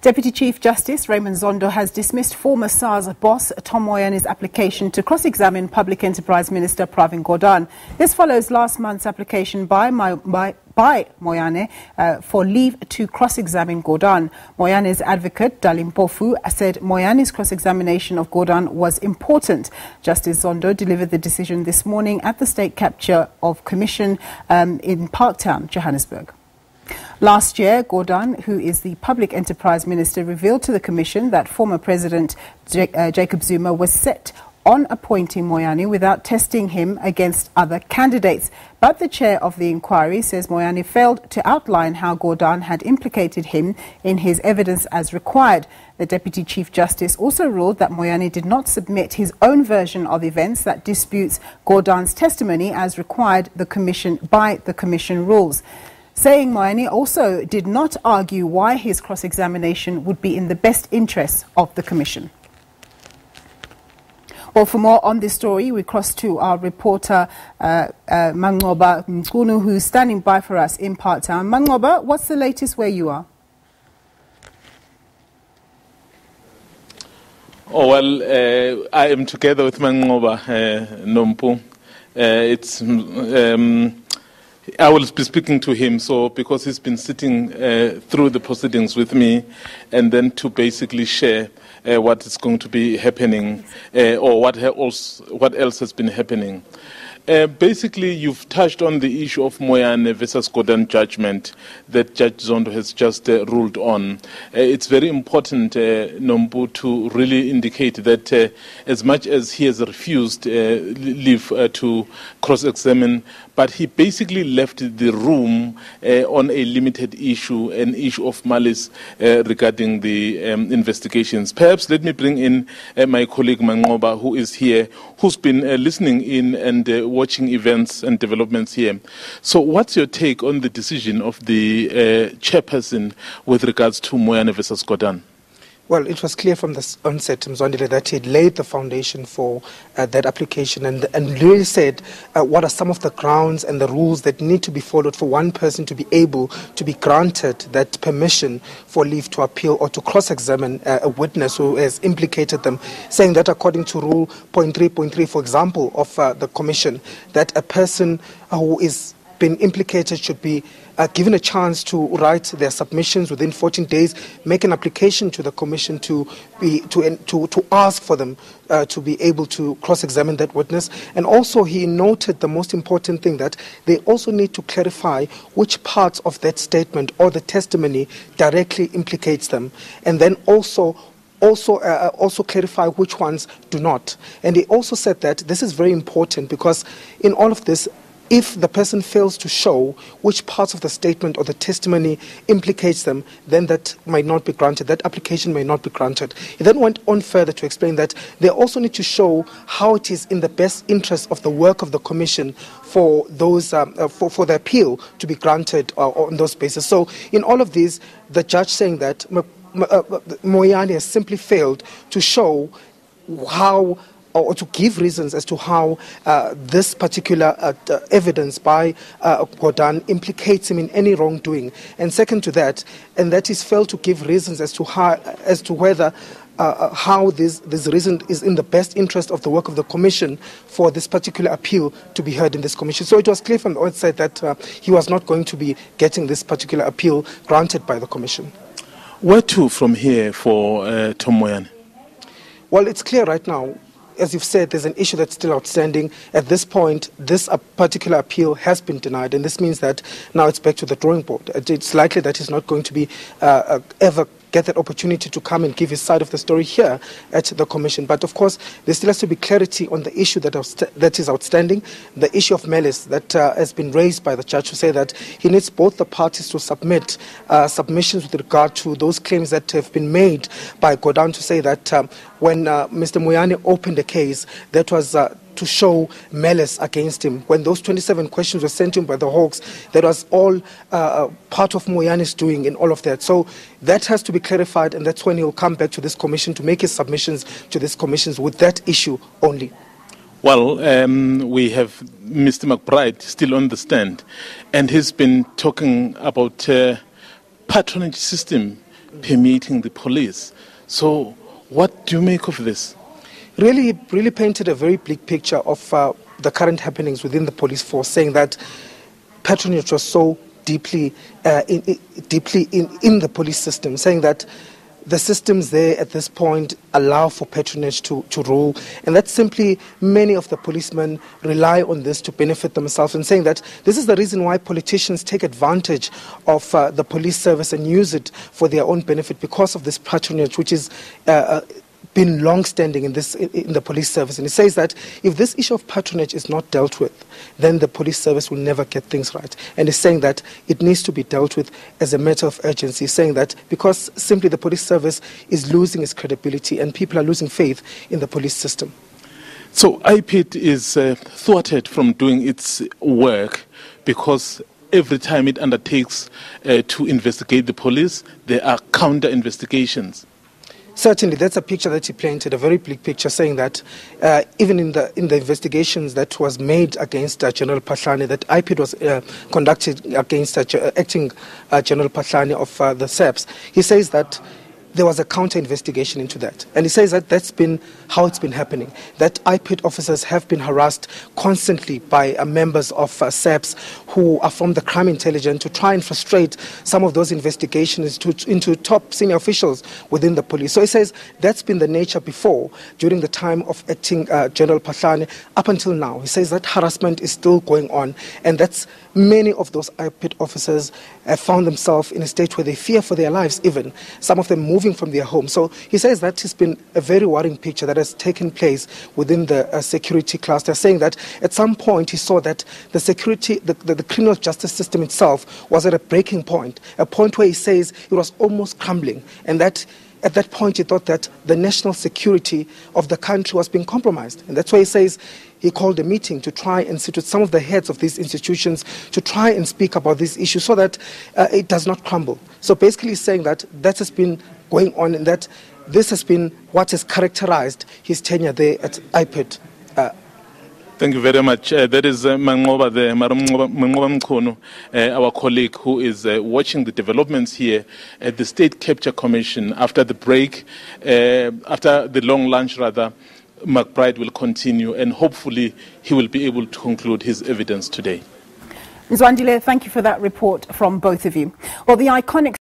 Deputy Chief Justice Raymond Zondo has dismissed former SARS boss Tom Moyane's application to cross-examine Public Enterprise Minister Pravin Gordhan. This follows last month's application by Moyane for leave to cross-examine Gordhan. Moyane's advocate, Dali Mpofu, said Moyane's cross-examination of Gordhan was important. Justice Zondo delivered the decision this morning at the State Capture of Commission in Parktown, Johannesburg. Last year, Gordhan, who is the Public Enterprise Minister, revealed to the Commission that former President Jacob Zuma was set on appointing Moyane without testing him against other candidates. But the chair of the inquiry says Moyane failed to outline how Gordhan had implicated him in his evidence as required. The Deputy Chief Justice also ruled that Moyane did not submit his own version of events that disputes Gordhan's testimony as required by the Commission rules, saying Moyane also did not argue why his cross-examination would be in the best interests of the Commission. Well, for more on this story, we cross to our reporter Manqoba Mchunu, who's standing by for us in Parktown. Manqoba, what's the latest where you are? Oh, well, I am together with Manqoba Nompu. I will be speaking to him, because he's been sitting through the proceedings with me, and then to basically share what is going to be happening, or what else has been happening. Basically, you've touched on the issue of Moyane versus Gordhan judgment that Judge Zondo has just ruled on. It's very important, Nombu, to really indicate that as much as he has refused leave to cross-examine, but he basically left the room on a limited issue, an issue of malice regarding the investigations. Perhaps let me bring in my colleague Manqoba, who is here, who's been listening in and watching events and developments here. So what's your take on the decision of the chairperson with regards to Moyane versus Gordhan? Well, it was clear from the onset, Mzwandile, that he laid the foundation for that application and really said what are some of the grounds and the rules that need to be followed for one person to be able to be granted that permission for leave to appeal or to cross-examine a witness who has implicated them, saying that according to Rule 0.3.3, for example, of the Commission, that a person who is been implicated should be given a chance to write their submissions within 14 days, make an application to the Commission to ask for them to be able to cross-examine that witness. And also he noted the most important thing, that they also need to clarify which parts of that statement or the testimony directly implicates them, and then also clarify which ones do not. And he also said that this is very important because in all of this, if the person fails to show which parts of the statement or the testimony implicates them, then that might not be granted. That application may not be granted. He then went on further to explain that they also need to show how it is in the best interest of the work of the Commission for those for the appeal to be granted on those bases. So in all of these, the judge saying that Moyane has simply failed to show how, or to give reasons as to how this particular evidence by Gordhan implicates him in any wrongdoing. And second to that, and that is failed to give reasons as to whether how this reason is in the best interest of the work of the Commission for this particular appeal to be heard in this Commission. So it was clear from the outset that he was not going to be getting this particular appeal granted by the Commission. Where to from here for Tom Moyane? Well, it's clear right now. As you've said, there's an issue that's still outstanding. At this point, this particular appeal has been denied, and this means that now it's back to the drawing board. It's likely that he's not going to be ever get that opportunity to come and give his side of the story here at the Commission. But of course, there still has to be clarity on the issue that is outstanding, the issue of malice that has been raised by the judge, to say that he needs both the parties to submit submissions with regard to those claims that have been made by Gordhan, to say that when Mr. Moyane opened the case, that was to show malice against him. When those 27 questions were sent to him by the Hawks, that was all part of Moyane's doing in all of that. So that has to be clarified, and that's when he'll come back to this Commission to make his submissions to this Commission with that issue only. Well, we have Mr. McBride still on the stand, and he's been talking about patronage system permeating the police. So what do you make of this? Really painted a very bleak picture of the current happenings within the police force, saying that patronage was so deeply in the police system, saying that the systems there at this point allow for patronage to rule, and that simply many of the policemen rely on this to benefit themselves, and saying that this is the reason why politicians take advantage of the police service and use it for their own benefit, because of this patronage which is been long-standing in the police service. And it says that if this issue of patronage is not dealt with, then the police service will never get things right. And it's saying that it needs to be dealt with as a matter of urgency, saying that because simply the police service is losing its credibility and people are losing faith in the police system. So IPID is thwarted from doing its work because every time it undertakes to investigate the police, there are counter-investigations. Certainly, that's a picture that he painted, a very bleak picture, saying that even in the investigations that was made against General Phahlane, that IPID was conducted against acting General Phahlane of the SABC, he says that there was a counter-investigation into that. And he says that that's been how it's been happening, that IPID officers have been harassed constantly by members of SABC who are from the crime intelligence to try and frustrate some of those investigations into top senior officials within the police. So he says that's been the nature before, during the time of acting General Phahlane, up until now. He says that harassment is still going on, and that's many of those IPID officers have found themselves in a state where they fear for their lives, even some of them moving from their home. So he says that has been a very worrying picture that has taken place within the security cluster, saying that at some point he saw that the security, the criminal justice system itself was at a breaking point, a point where he says it was almost crumbling, and that at that point he thought that the national security of the country was being compromised. And that's why he says he called a meeting to try and sit with some of the heads of these institutions to try and speak about this issue so that it does not crumble. So basically he's saying that that has been going on, and that this has been what has characterized his tenure there at IPID. Thank you very much. That is Manqoba there, Manqoba Mchunu, our colleague who is watching the developments here at the State Capture Commission. After the break, after the long lunch rather, McBride will continue, and hopefully he will be able to conclude his evidence today. Mzwandile, thank you for that report from both of you. Well, the iconic